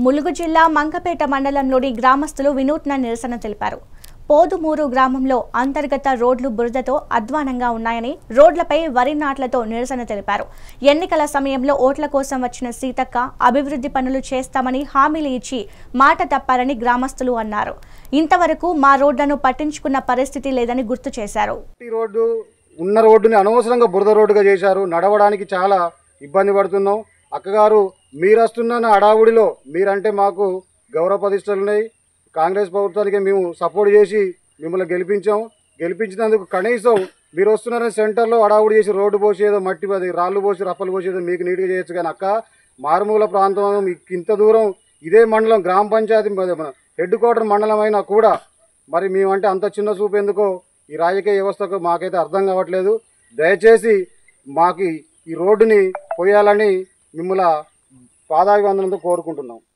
ములుగు జిల్లా మంగపేట మండలంలోని గ్రామస్తులు వినూత్న నిరసన తెలిపారు. పోదుమూరు గ్రామంలో అంతర్గత రోడ్లు బురదతో అధ్వానంగా ఉన్నాయని, రోడ్లపై వరి నాట్లతో నిరసన తెలిపారు. ఎన్నికల సమయంలో ఓట్ల కోసం వచ్చిన సీతక్క అభివృద్ధి పనులు చేస్తామని హామీలు ఇచ్చి మాట తప్పారని గ్రామస్తులు అన్నారు. ఇంతవరకు మా రోడ్లను పట్టించుకున్న పరిస్థితి లేదని గుర్తు చేశారు. ఉన్న రోడ్డుని అనవసరంగా బురద రోడ్డుగా చేశారు. నడవడానికి చాలా ఇబ్బంది పడుతున్నాం. అక్కగారు మీరు వస్తున్న అడావుడిలో మీరంటే మాకు గౌరవ ప్రతిష్టలు ఉన్నాయి. కాంగ్రెస్ ప్రభుత్వానికి మేము సపోర్ట్ చేసి మిమ్మల్ని గెలిపించినందుకు కనీసం మీరు వస్తున్నారని సెంటర్లో అడావుడి చేసి రోడ్డు పోసేదో మట్టి రాళ్ళు పోసి రప్పలు పోసేదో మీకు నీట్గా చేయొచ్చు. కానీ అక్క మారుమూల ప్రాంతం ఇంత దూరం ఇదే మండలం గ్రామ పంచాయతీ హెడ్ క్వార్టర్ మండలం అయినా కూడా మరి మేమంటే అంత చిన్న చూపు ఎందుకో ఈ రాజకీయ వ్యవస్థకు మాకైతే అర్థం కావట్లేదు. దయచేసి మాకు ఈ రోడ్డుని పోయాలని మిమ్మల్ని పాదాభివందనంతో కోరుకుంటున్నాం.